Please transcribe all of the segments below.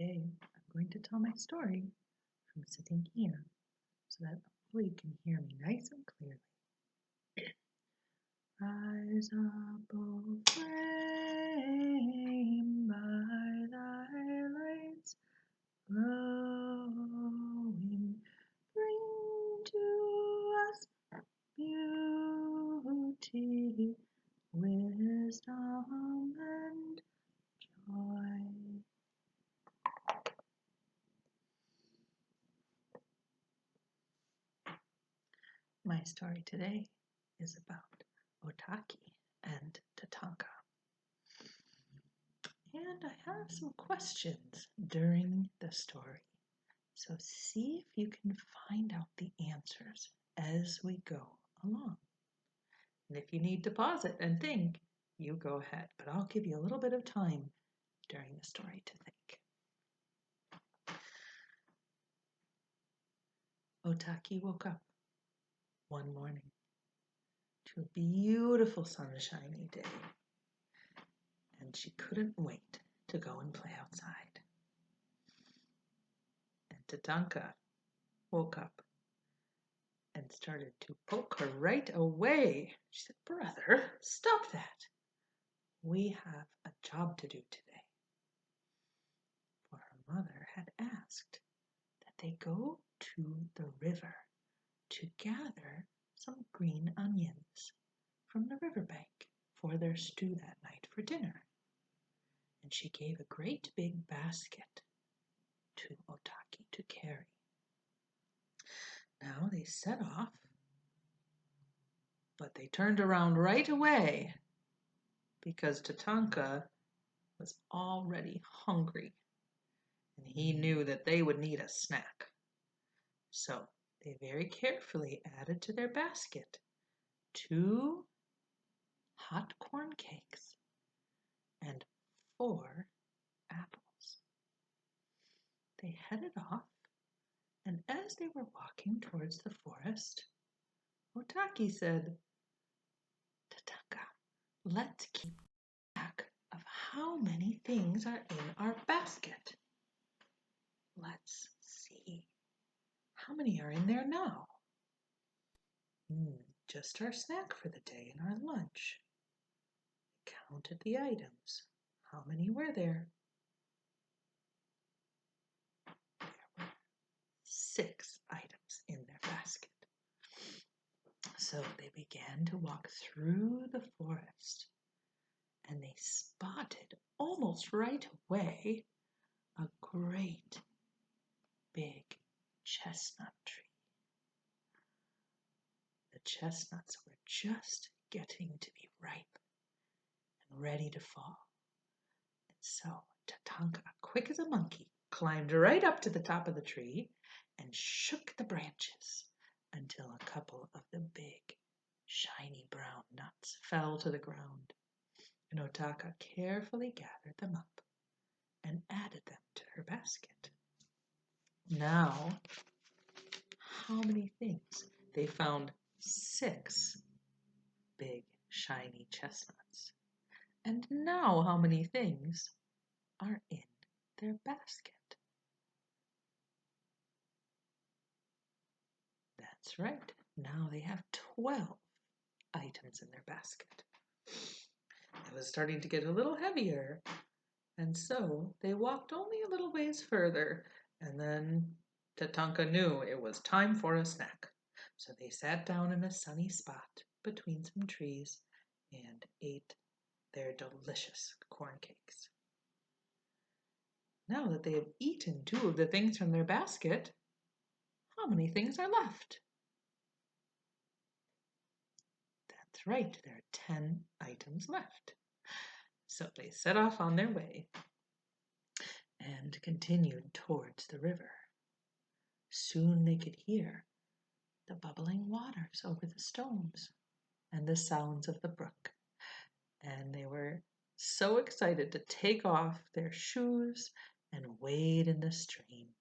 Today, I'm going to tell my story from sitting here so that hopefully you can hear me nice and clearly. Rise up, O flame, by thy lights glowing, bring to us beauty, wisdom, and joy. My story today is about Otaki and Tatanka. And I have some questions during the story. So see if you can find out the answers as we go along. And if you need to pause it and think, you go ahead. But I'll give you a little bit of time during the story to think. Otaki woke up one morning to a beautiful sunshiny day, and she couldn't wait to go and play outside. And Tatanka woke up and started to poke her right away. She said, "Brother, stop that. We have a job to do today." For her mother had asked that they go to the river to gather some green onions from the riverbank for their stew that night for dinner. And she gave a great big basket to Otaki to carry. Now they set off, but they turned around right away because Tatanka was already hungry and he knew that they would need a snack. So they very carefully added to their basket 2 hot corn cakes and 4 apples. They headed off, and as they were walking towards the forest, Otaki said, "Tatanka, let's keep track of how many things are in our basket. Let's see. How many are in there now?" Just our snack for the day and our lunch." They counted the items. How many were there? There were 6 items in their basket. So they began to walk through the forest, and they spotted almost right away a great big chestnut tree. The chestnuts were just getting to be ripe and ready to fall. And so Tatanka, quick as a monkey, climbed right up to the top of the tree and shook the branches until a couple of the big, shiny brown nuts fell to the ground. And Otaki carefully gathered them up and added them to her basket. Now, how many things? They found 6 big, shiny chestnuts. And now how many things are in their basket? That's right. Now they have 12 items in their basket. It was starting to get a little heavier, and so they walked only a little ways further, and then Tatanka knew it was time for a snack. So they sat down in a sunny spot between some trees and ate their delicious corn cakes. Now that they have eaten 2 of the things from their basket, how many things are left? That's right, there are 10 items left. So they set off on their way and continued towards the river. Soon they could hear the bubbling waters over the stones and the sounds of the brook. And they were so excited to take off their shoes and wade in the stream.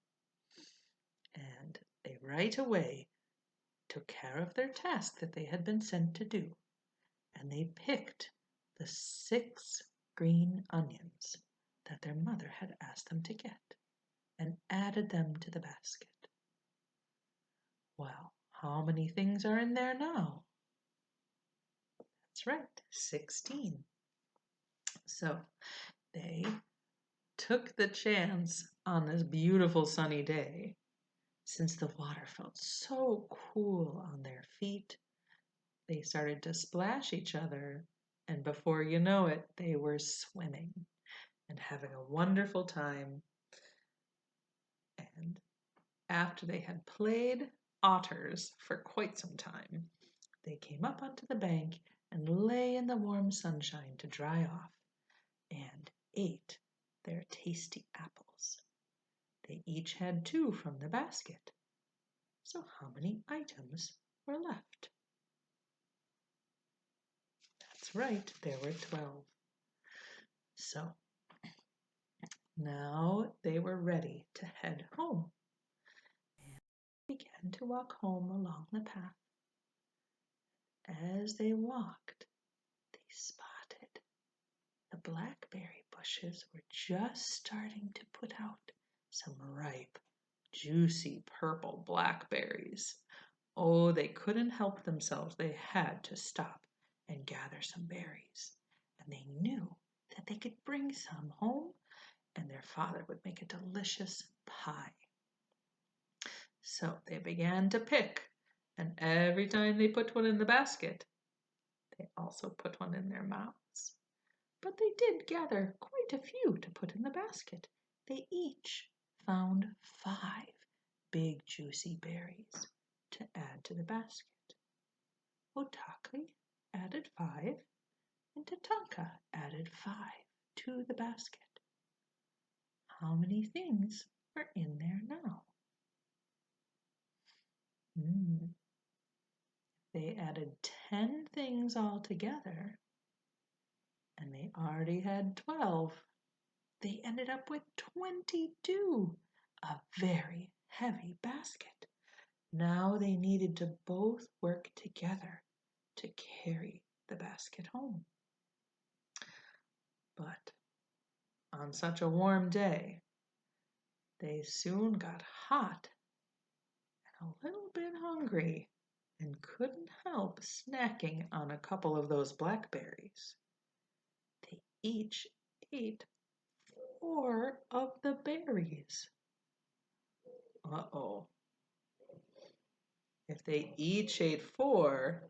And they right away took care of their task that they had been sent to do. And they picked the 6 green onions that their mother had asked them to get. and added them to the basket. Well, how many things are in there now? That's right, 16. So they took the chance on this beautiful sunny day. Since the water felt so cool on their feet, they started to splash each other, and before you know it, they were swimming and having a wonderful time. And after they had played otters for quite some time, they came up onto the bank and lay in the warm sunshine to dry off and ate their tasty apples. They each had 2 from the basket. So how many items were left? That's right, there were 12. So now they were ready to head home and began to walk home along the path. As they walked, they spotted the blackberry bushes were just starting to put out some ripe, juicy purple blackberries. Oh, they couldn't help themselves. They had to stop and gather some berries. And they knew that they could bring some home and their father would make a delicious pie. So they began to pick, and every time they put one in the basket, they also put one in their mouths. But they did gather quite a few to put in the basket. They each found 5 big juicy berries to add to the basket. Otakli added 5, and Tatanka added 5 to the basket. How many things are in there now? They added 10 things altogether, and they already had 12. They ended up with 22, a very heavy basket. Now they needed to both work together to carry the basket home. But on such a warm day, they soon got hot and a little bit hungry and couldn't help snacking on a couple of those blackberries. They each ate 4 of the berries. Uh-oh. If they each ate 4,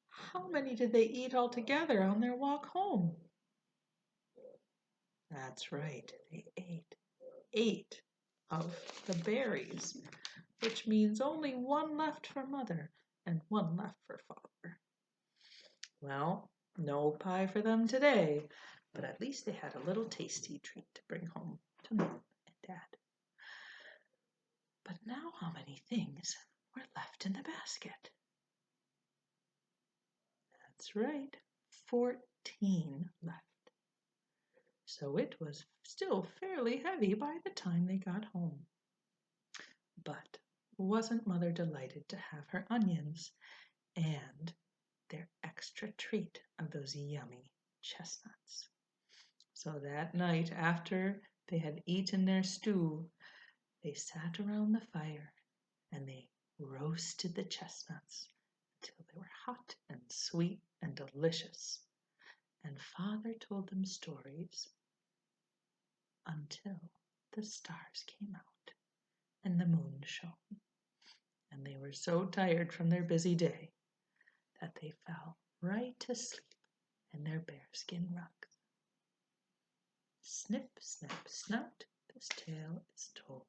how many did they eat altogether on their walk home? That's right, they ate 8 of the berries, which means only 1 left for Mother and 1 left for Father. Well, no pie for them today, but at least they had a little tasty treat to bring home to Mom and Dad. But now how many things were left in the basket? That's right, 14 left. So it was still fairly heavy by the time they got home. But wasn't Mother delighted to have her onions and their extra treat of those yummy chestnuts? So that night, after they had eaten their stew, they sat around the fire and they roasted the chestnuts until they were hot and sweet and delicious. And Father told them stories until the stars came out and the moon shone. And they were so tired from their busy day that they fell right to sleep in their bearskin rugs. Snip, snap, snout, this tale is told.